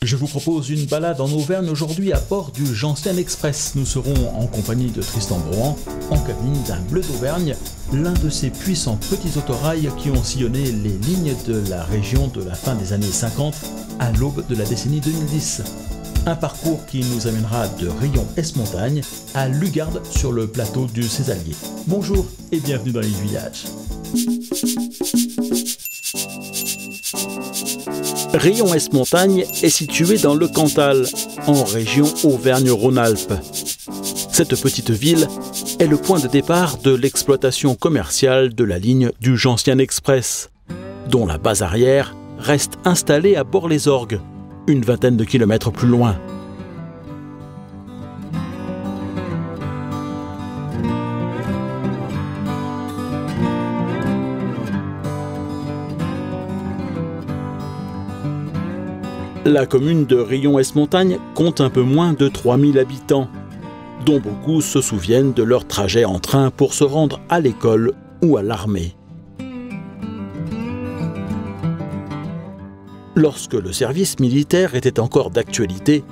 Je vous propose une balade en Auvergne aujourd'hui à bord du Gentiane Express. Nous serons en compagnie de Tristan Brohan, en cabine d'un Bleu d'Auvergne, l'un de ces puissants petits autorails qui ont sillonné les lignes de la région de la fin des années 50 à l'aube de la décennie 2010. Un parcours qui nous amènera de Riom-Esmontagne à Lugarde sur le plateau du Cézallier. Bonjour et bienvenue dans l'Aiguillage. Riom-Esmontagne est situé dans le Cantal, en région Auvergne-Rhône-Alpes. Cette petite ville est le point de départ de l'exploitation commerciale de la ligne du Gentiane Express, dont la base arrière reste installée à Bord-les-Orgues, une vingtaine de kilomètres plus loin. La commune de Riom-Esmontagne compte un peu moins de 3000 habitants, dont beaucoup se souviennent de leur trajet en train pour se rendre à l'école ou à l'armée. Lorsque le service militaire était encore d'actualité,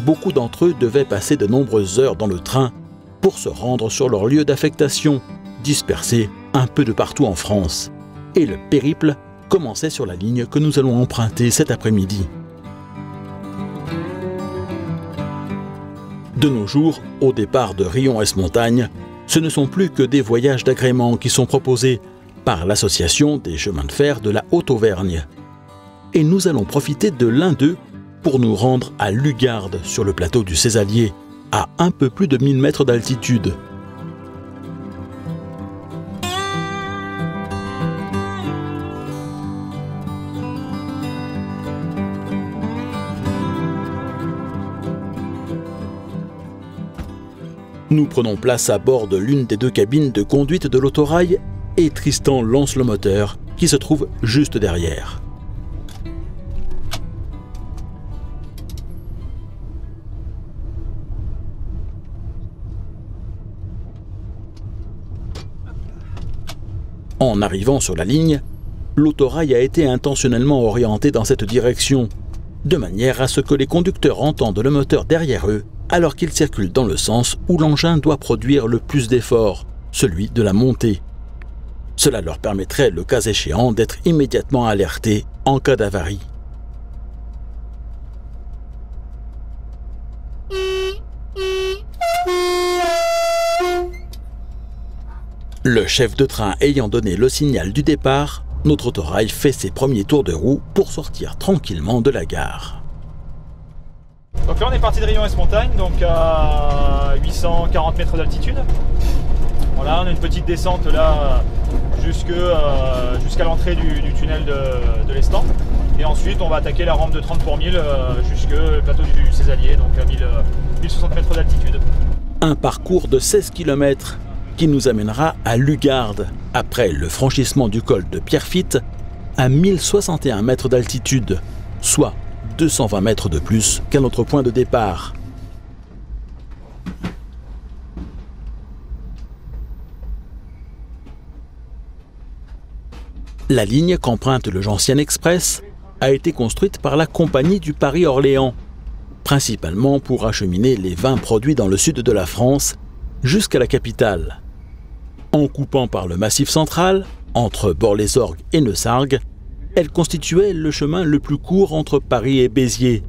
beaucoup d'entre eux devaient passer de nombreuses heures dans le train pour se rendre sur leur lieu d'affectation, dispersés un peu de partout en France. Et le périple commençait sur la ligne que nous allons emprunter cet après-midi. De nos jours, au départ de Riom-Esmontagne, ce ne sont plus que des voyages d'agrément qui sont proposés par l'Association des chemins de fer de la Haute-Auvergne. Et nous allons profiter de l'un d'eux pour nous rendre à Lugarde, sur le plateau du Cézallier, à un peu plus de 1000 mètres d'altitude. Nous prenons place à bord de l'une des deux cabines de conduite de l'autorail et Tristan lance le moteur qui se trouve juste derrière. En arrivant sur la ligne, l'autorail a été intentionnellement orienté dans cette direction, de manière à ce que les conducteurs entendent le moteur derrière eux alors qu'ils circulent dans le sens où l'engin doit produire le plus d'efforts, celui de la montée. Cela leur permettrait, le cas échéant, d'être immédiatement alertés en cas d'avarie. Le chef de train ayant donné le signal du départ, notre autorail fait ses premiers tours de roue pour sortir tranquillement de la gare. Donc là on est parti de Riom-Esmontagne, donc à 840 mètres d'altitude. Voilà, on a une petite descente là jusqu'à l'entrée du tunnel de l'Estan. Et ensuite on va attaquer la rampe de 30 pour 1000 jusqu'au plateau du Cézallier, donc à 1060 mètres d'altitude. Un parcours de 16 km qui nous amènera à Lugarde, après le franchissement du col de Pierrefitte, à 1061 mètres d'altitude, soit 220 mètres de plus qu'à notre point de départ. La ligne qu'emprunte le Gentiane Express a été construite par la Compagnie du Paris-Orléans, principalement pour acheminer les vins produits dans le sud de la France jusqu'à la capitale. En coupant par le Massif central, entre Bord-les-Orgues et Neussargues, elle constituait le chemin le plus court entre Paris et Béziers.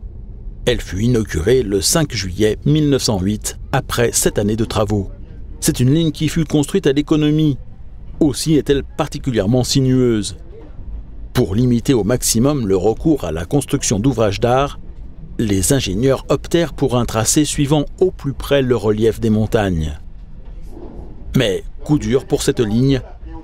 Elle fut inaugurée le 5 juillet 1908, après 7 années de travaux. C'est une ligne qui fut construite à l'économie. Aussi est-elle particulièrement sinueuse. Pour limiter au maximum le recours à la construction d'ouvrages d'art, les ingénieurs optèrent pour un tracé suivant au plus près le relief des montagnes. Mais, coup dur pour cette ligne,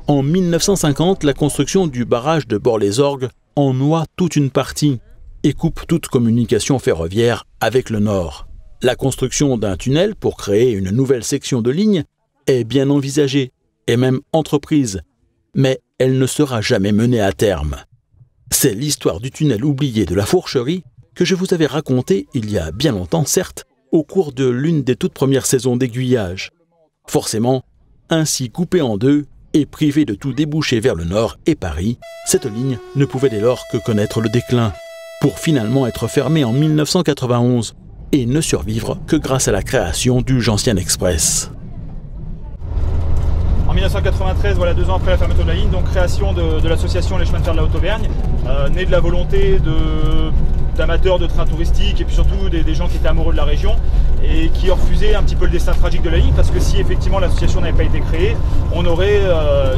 en 1950, la construction du barrage de Bord-les-Orgues en noie toute une partie et coupe toute communication ferroviaire avec le nord. La construction d'un tunnel pour créer une nouvelle section de ligne est bien envisagée et même entreprise, mais elle ne sera jamais menée à terme. C'est l'histoire du tunnel oublié de la Fourcherie que je vous avais raconté il y a bien longtemps, certes, au cours de l'une des toutes premières saisons d'Aiguillage. Forcément, ainsi coupée en deux et privée de tout débouché vers le nord et Paris, cette ligne ne pouvait dès lors que connaître le déclin. pour finalement être fermé en 1991 et ne survivre que grâce à la création du Gentiane Express. En 1993, voilà, 2 ans après la fermeture de la ligne, donc création de l'association Les Chemins de Fer de la Haute-Auvergne, née de la volonté d'amateurs de trains touristiques et puis surtout des gens qui étaient amoureux de la région et qui refusaient un petit peu le destin tragique de la ligne, parce que si effectivement l'association n'avait pas été créée, on aurait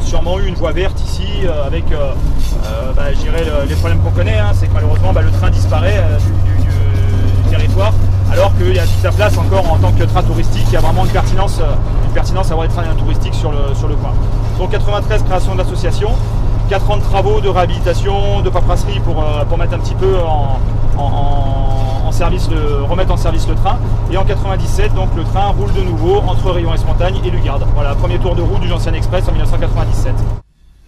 sûrement eu une voie verte ici avec je dirais les problèmes qu'on connaît, hein, c'est que malheureusement le train disparaît du territoire, alors qu'il y a toute sa place encore en tant que train touristique. Il y a vraiment une pertinence à avoir des trains touristiques sur le coin. Donc 93, création de l'association, 4 ans de travaux, de réhabilitation, de paperasserie pour mettre un petit peu en service, remettre en service le train. Et en 97, donc le train roule de nouveau entre Rion-Esmontagne et Lugarde. Voilà, premier tour de roue du Gentiane Express en 1997.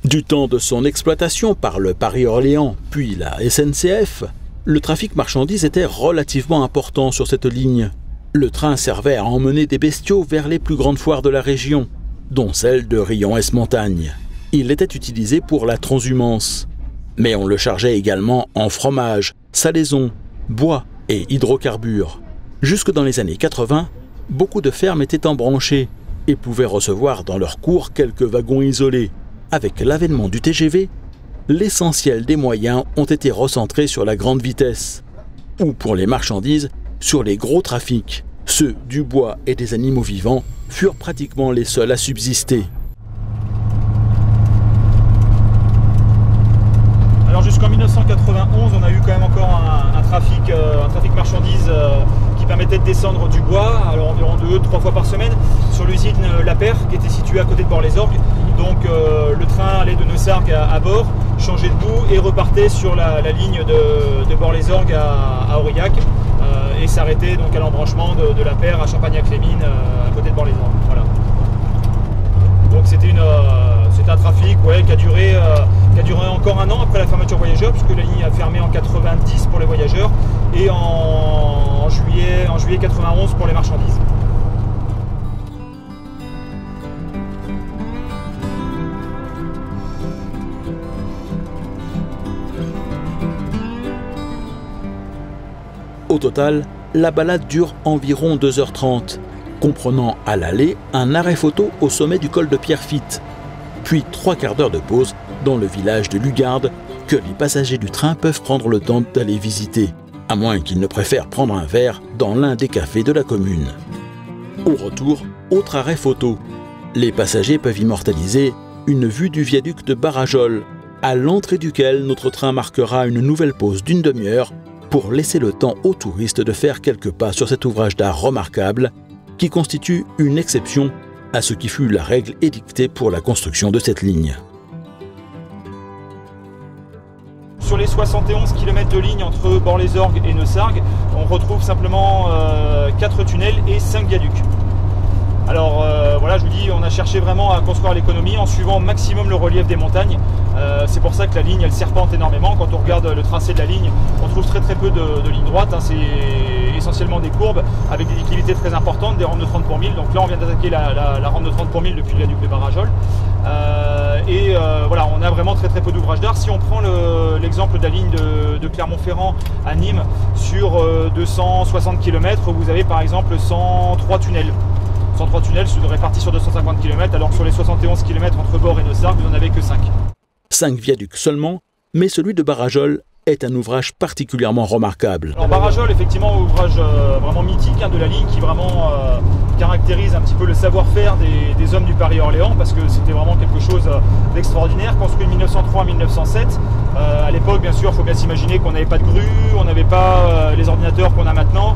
Du temps de son exploitation par le Paris-Orléans, puis la SNCF, le trafic marchandises était relativement important sur cette ligne. Le train servait à emmener des bestiaux vers les plus grandes foires de la région, dont celle de Rion-Esmontagne. Il était utilisé pour la transhumance. Mais on le chargeait également en fromage, salaison, bois et hydrocarbures. Jusque dans les années 80, beaucoup de fermes étaient embranchées et pouvaient recevoir dans leur cours quelques wagons isolés. Avec l'avènement du TGV, l'essentiel des moyens ont été recentrés sur la grande vitesse, ou pour les marchandises, sur les gros trafics. Ceux du bois et des animaux vivants furent pratiquement les seuls à subsister. Alors jusqu'en 1991, on a eu quand même encore un trafic marchandises qui permettait de descendre du bois, alors environ 2-3 fois par semaine, sur l'usine La Paire qui était située à côté de Bord-les-Orgues. Donc le train allait de Neussargues à Bord, changeait de bout et repartait sur la ligne de Bord-les-Orgues à Aurillac et s'arrêtait donc à l'embranchement de La Paire à Champagnac-les-Mines à côté de Bord-les-Orgues. Voilà. Donc c'était un trafic qui a duré encore 1 an après la fermeture voyageurs, puisque la ligne a fermé en 90 pour les voyageurs et en juillet 91 pour les marchandises. Au total, la balade dure environ 2h30, comprenant à l'aller un arrêt photo au sommet du col de Pierrefitte, puis 3 quarts d'heure de pause dans le village de Lugarde que les passagers du train peuvent prendre le temps d'aller visiter, à moins qu'ils ne préfèrent prendre un verre dans l'un des cafés de la commune. Au retour, autre arrêt photo. Les passagers peuvent immortaliser une vue du viaduc de Barajol, à l'entrée duquel notre train marquera une nouvelle pause d'1 demi-heure pour laisser le temps aux touristes de faire quelques pas sur cet ouvrage d'art remarquable qui constitue une exception à ce qui fut la règle édictée pour la construction de cette ligne. Sur les 71 km de ligne entre Bord-les-Orgues et Neussargues, on retrouve simplement 4 tunnels et 5 viaducs. Alors voilà, je vous dis, on a cherché vraiment à construire l'économie en suivant au maximum le relief des montagnes. C'est pour ça que la ligne, elle serpente énormément. Quand on regarde le tracé de la ligne, on trouve très peu de lignes droites. Hein. C'est essentiellement des courbes avec des déclivités très importantes, des rampes de 30 pour 1000. Donc là, on vient d'attaquer la rampe de 30 pour 1000 depuis le viaduc de Barajol. Voilà, on a vraiment très peu d'ouvrages d'art. Si on prend l'exemple de la ligne de Clermont-Ferrand à Nîmes, sur 260 km, vous avez par exemple 103 tunnels. 103 tunnels répartis sur 250 km, alors que sur les 71 km entre Bord et Neussargues, vous n'en avez que 5. 5 viaducs seulement, mais celui de Barajol est un ouvrage particulièrement remarquable. Alors Barajol, effectivement, ouvrage vraiment mythique de la ligne qui vraiment caractérise un petit peu le savoir-faire des hommes du Paris-Orléans, parce que c'était vraiment quelque chose d'extraordinaire, construit de 1903 à 1907. À l'époque, bien sûr, il faut bien s'imaginer qu'on n'avait pas de grue, on n'avait pas les ordinateurs qu'on a maintenant.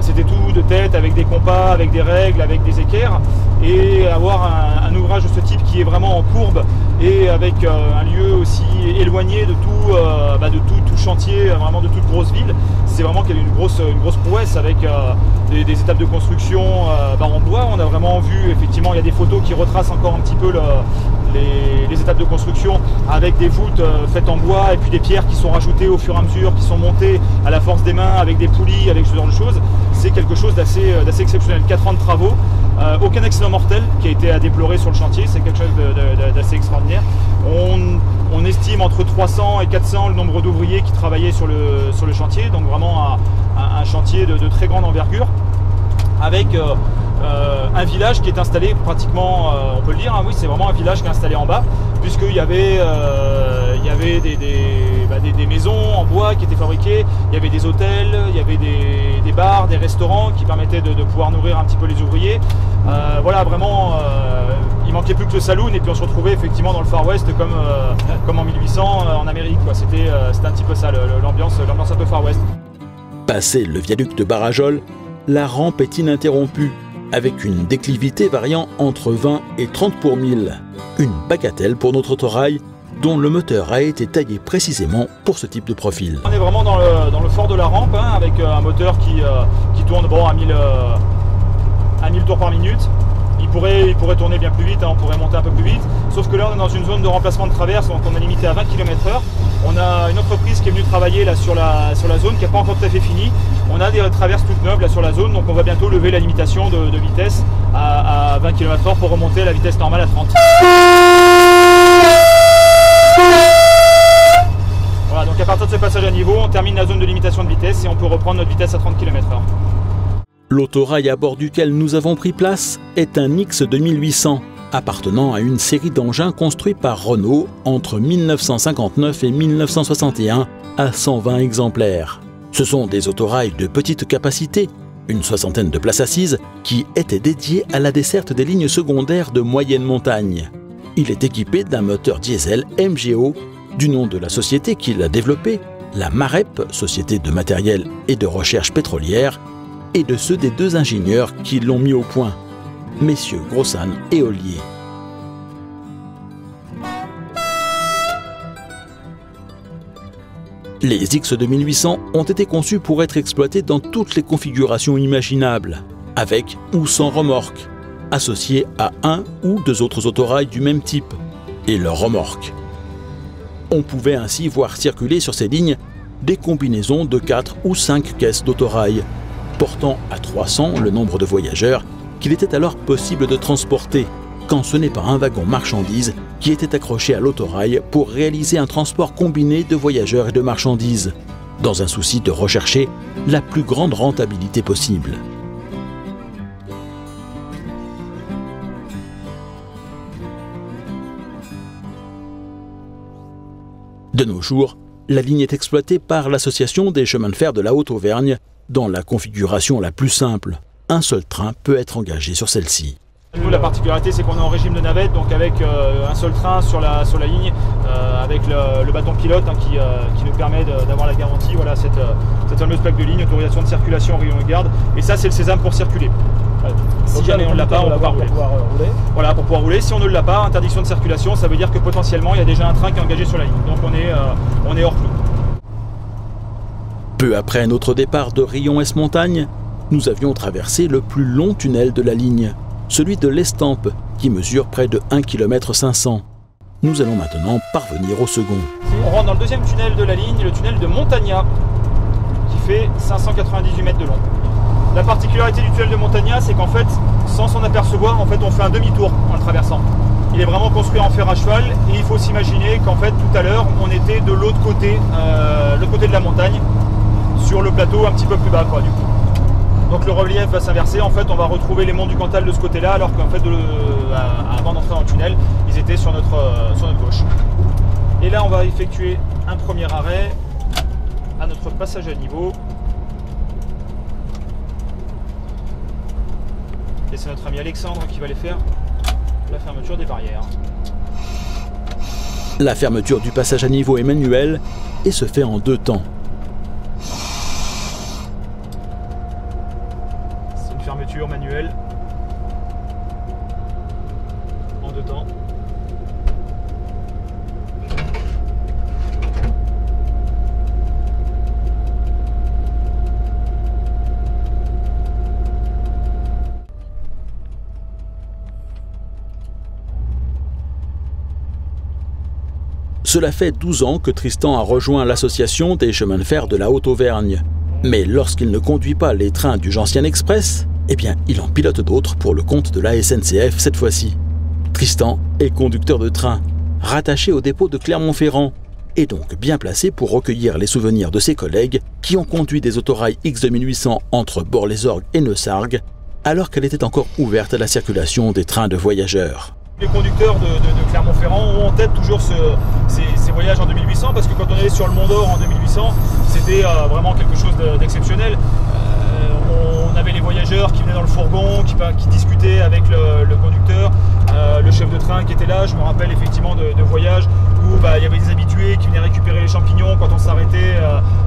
C'était tout de tête, avec des compas, avec des règles, avec des équerres. Et avoir un ouvrage de ce type qui est vraiment en courbe et avec un lieu aussi éloigné de tout chantier, vraiment de toute grosse ville, c'est vraiment qu'il y a une grosse prouesse avec des étapes de construction en bois. On a vraiment vu, effectivement, il y a des photos qui retracent encore un petit peu les étapes de construction avec des voûtes faites en bois et puis des pierres qui sont rajoutées au fur et à mesure, qui sont montées à la force des mains avec des poulies, avec ce genre de choses. C'est quelque chose d'assez exceptionnel. 4 ans de travaux, aucun accident mortel qui a été à déplorer sur le chantier, c'est quelque chose d'assez extraordinaire. On estime entre 300 et 400 le nombre d'ouvriers qui travaillaient sur le chantier, donc vraiment un chantier de très grande envergure, avec un village qui est installé pratiquement, on peut le dire, hein, oui, c'est vraiment un village qui est installé en bas, puisqu'il y avait, des maisons en bois qui étaient fabriquées, il y avait des hôtels, il y avait des bars, des restaurants qui permettaient de pouvoir nourrir un petit peu les ouvriers. Voilà, vraiment, il manquait plus que le saloon, et puis on se retrouvait effectivement dans le Far West comme en 1800 en Amérique. C'était un petit peu ça, l'ambiance un peu Far West. Passé le viaduc de Barajol, la rampe est ininterrompue, avec une déclivité variant entre 20 et 30 pour 1000. Une bagatelle pour notre autorail, dont le moteur a été taillé précisément pour ce type de profil. On est vraiment dans le fort de la rampe, hein, avec un moteur qui tourne à 1000 tours par minute. Il pourrait tourner bien plus vite, hein, on pourrait monter un peu plus vite, sauf que là on est dans une zone de remplacement de traverse, donc on est limité à 20 km/h. On a une entreprise qui est venue travailler là sur la zone, qui n'est pas encore tout à fait finie. On a des traverses toutes neuves là sur la zone, donc on va bientôt lever la limitation de vitesse à 20 km/h pour remonter à la vitesse normale à 30. Voilà, donc à partir de ce passage à niveau, on termine la zone de limitation de vitesse et on peut reprendre notre vitesse à 30 km/h. L'autorail à bord duquel nous avons pris place est un X 2800, appartenant à une série d'engins construits par Renault entre 1959 et 1961 à 120 exemplaires. Ce sont des autorails de petite capacité, une soixantaine de places assises, qui étaient dédiées à la desserte des lignes secondaires de moyenne montagne. Il est équipé d'un moteur diesel MGO, du nom de la société qui l'a développé, la MAREP, société de matériel et de recherche pétrolière, et de ceux des deux ingénieurs qui l'ont mis au point, messieurs Grossan et Ollier. Les X 2800 ont été conçus pour être exploités dans toutes les configurations imaginables, avec ou sans remorque, associés à un ou deux autres autorails du même type, et leurs remorques. On pouvait ainsi voir circuler sur ces lignes des combinaisons de 4 ou 5 caisses d'autorail, portant à 300 le nombre de voyageurs qu'il était alors possible de transporter, quand ce n'est pas un wagon marchandises qui était accroché à l'autorail pour réaliser un transport combiné de voyageurs et de marchandises, dans un souci de rechercher la plus grande rentabilité possible. De nos jours, la ligne est exploitée par l'Association des chemins de fer de la Haute-Auvergne dans la configuration la plus simple. Un seul train peut être engagé sur celle-ci. Nous, la particularité, c'est qu'on est en régime de navette, donc avec un seul train sur la ligne, avec le bâton pilote, hein, qui nous permet d'avoir la garantie, voilà, cette fameuse plaque de ligne, autorisation de circulation rayon et garde. Et ça, c'est le sésame pour circuler. Si jamais on ne l'a pas, on ne peut pas rouler. Voilà, pour pouvoir rouler. Si on ne l'a pas, interdiction de circulation, ça veut dire que potentiellement, il y a déjà un train qui est engagé sur la ligne. Donc on est hors clou. Peu après notre départ de Rion-Est-Montagne, nous avions traversé le plus long tunnel de la ligne, celui de l'Estampe, qui mesure près de 1,5 km. Nous allons maintenant parvenir au second. On rentre dans le deuxième tunnel de la ligne, le tunnel de Montagna, qui fait 598 mètres de long. La particularité du tunnel de Montagna, c'est qu'en fait, sans s'en apercevoir, en fait, on fait un demi-tour en le traversant. Il est vraiment construit en fer à cheval, et il faut s'imaginer qu'en fait, tout à l'heure, on était de l'autre côté de la montagne, sur le plateau un petit peu plus bas, quoi, du coup. Donc le relief va s'inverser, en fait on va retrouver les monts du Cantal de ce côté-là, alors qu'en fait avant d'entrer dans le tunnel, ils étaient sur notre gauche. Et là on va effectuer un premier arrêt à notre passage à niveau. Et c'est notre ami Alexandre qui va aller faire la fermeture des barrières. La fermeture du passage à niveau est manuelle et se fait en 2 temps. Fermeture manuelle en 2 temps. Cela fait 12 ans que Tristan a rejoint l'association des chemins de fer de la Haute-Auvergne. Mais lorsqu'il ne conduit pas les trains du Gentian Express, eh bien, il en pilote d'autres pour le compte de la SNCF cette fois-ci. Tristan est conducteur de train rattaché au dépôt de Clermont-Ferrand, et donc bien placé pour recueillir les souvenirs de ses collègues qui ont conduit des autorails X2800 entre Bort-les-Orgues et Neussargues, alors qu'elle était encore ouverte à la circulation des trains de voyageurs. Les conducteurs de Clermont-Ferrand ont en tête toujours ces voyages en 2800, parce que quand on allait sur le Mont d'Or en 2800, c'était vraiment quelque chose d'exceptionnel. On avait les voyageurs qui venaient dans le fourgon, qui discutaient avec le conducteur, le chef de train qui était là. Je me rappelle effectivement de voyages où il y avait des habitués qui venaient récupérer les champignons quand on s'arrêtait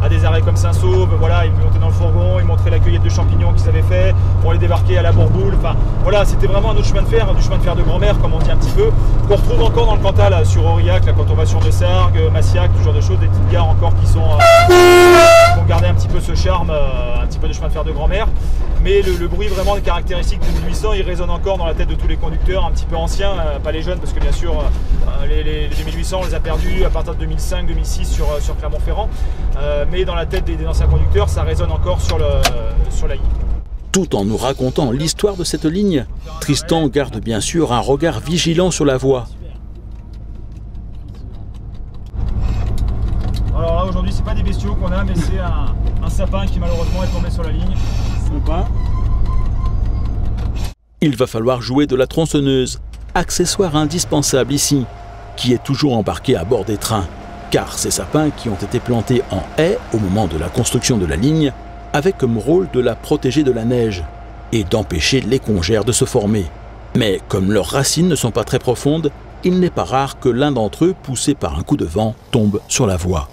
à des arrêts comme Saint-Sauve. Voilà, ils montaient dans le fourgon, ils montraient la cueillette de champignons qu'ils avaient fait pour les débarquer à la Bourboule. Enfin, voilà, c'était vraiment un autre chemin de fer, du chemin de fer de grand-mère, comme on dit un petit peu, qu'on retrouve encore dans le Cantal, sur Aurillac, là, quand on va sur Neussargues, Massiac, ce genre de choses, des petites gares encore qui ont gardé un petit peu ce charme, un petit peu de chemin de fer de grand-mère. Mais le bruit vraiment caractéristique de 2800, il résonne encore dans la tête de tous les conducteurs un petit peu anciens, pas les jeunes, parce que bien sûr les 2800 on les a perdus à partir de 2005-2006 sur Clermont-Ferrand, mais dans la tête des anciens conducteurs, ça résonne encore sur la ligne. Tout en nous racontant l'histoire de cette ligne, Tristan garde bien sûr un regard vigilant sur la voie. Alors là aujourd'hui c'est pas des bestiaux qu'on a, mais c'est un sapin qui malheureusement est tombé sur la ligne. Sympa. Il va falloir jouer de la tronçonneuse, accessoire indispensable ici, qui est toujours embarqué à bord des trains, car ces sapins qui ont été plantés en haie au moment de la construction de la ligne avaient comme rôle de la protéger de la neige et d'empêcher les congères de se former. Mais comme leurs racines ne sont pas très profondes, il n'est pas rare que l'un d'entre eux, poussé par un coup de vent, tombe sur la voie.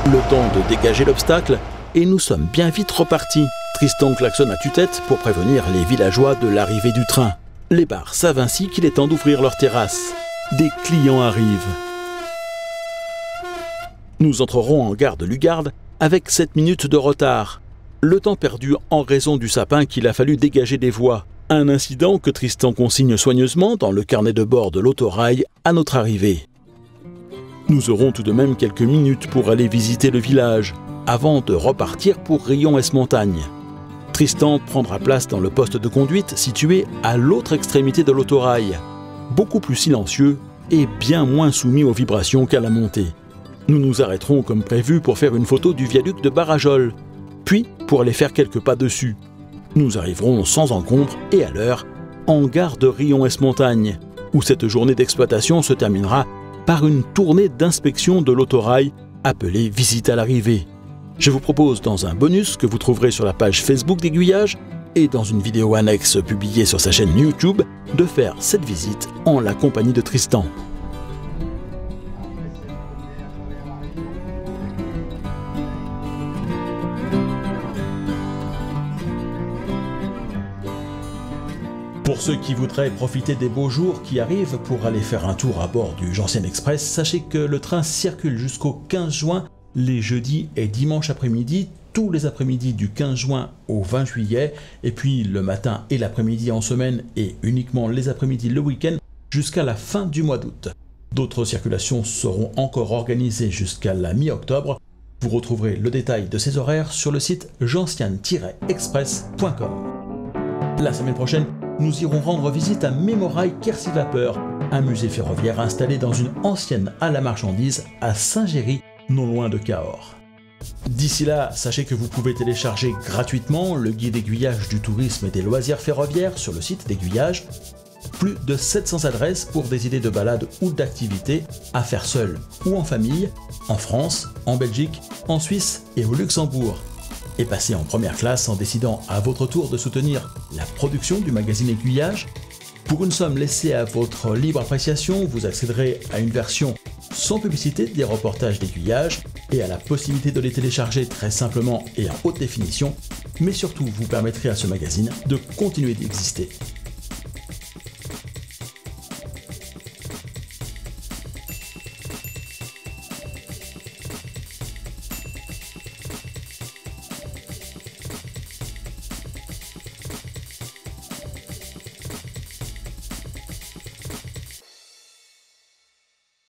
Le temps de dégager l'obstacle et nous sommes bien vite repartis. Tristan klaxonne à tue-tête pour prévenir les villageois de l'arrivée du train. Les bars savent ainsi qu'il est temps d'ouvrir leurs terrasses. Des clients arrivent. Nous entrerons en gare de Lugarde avec 7 minutes de retard. Le temps perdu en raison du sapin qu'il a fallu dégager des voies. Un incident que Tristan consigne soigneusement dans le carnet de bord de l'autorail à notre arrivée. Nous aurons tout de même quelques minutes pour aller visiter le village, avant de repartir pour Rion-Esmontagne. Tristan prendra place dans le poste de conduite situé à l'autre extrémité de l'autorail, beaucoup plus silencieux et bien moins soumis aux vibrations qu'à la montée. Nous nous arrêterons comme prévu pour faire une photo du viaduc de Barajol, puis pour aller faire quelques pas dessus. Nous arriverons sans encombre et à l'heure en gare de Rion-Esmontagne, où cette journée d'exploitation se terminera par une tournée d'inspection de l'autorail appelée Visite à l'arrivée. Je vous propose dans un bonus que vous trouverez sur la page Facebook d'Aiguillage et dans une vidéo annexe publiée sur sa chaîne YouTube de faire cette visite en la compagnie de Tristan. Pour ceux qui voudraient profiter des beaux jours qui arrivent pour aller faire un tour à bord du Gentiane Express, sachez que le train circule jusqu'au 15 juin, les jeudis et dimanches après-midi, tous les après-midi du 15 juin au 20 juillet, et puis le matin et l'après-midi en semaine et uniquement les après-midi le week-end jusqu'à la fin du mois d'août. D'autres circulations seront encore organisées jusqu'à la mi-octobre. Vous retrouverez le détail de ces horaires sur le site gentiane-express.com. La semaine prochaine, nous irons rendre visite à Mémorail Quercy Vapeur, un musée ferroviaire installé dans une ancienne halle à marchandises à Saint-Géry, non loin de Cahors. D'ici là, sachez que vous pouvez télécharger gratuitement le guide aiguillage du tourisme et des loisirs ferroviaires sur le site d'Aiguillage. Plus de 700 adresses pour des idées de balades ou d'activités à faire seul ou en famille, en France, en Belgique, en Suisse et au Luxembourg. Et passez en première classe en décidant à votre tour de soutenir la production du magazine Aiguillage. Pour une somme laissée à votre libre appréciation, vous accéderez à une version sans publicité des reportages d'Aiguillage et à la possibilité de les télécharger très simplement et en haute définition, mais surtout vous permettrez à ce magazine de continuer d'exister.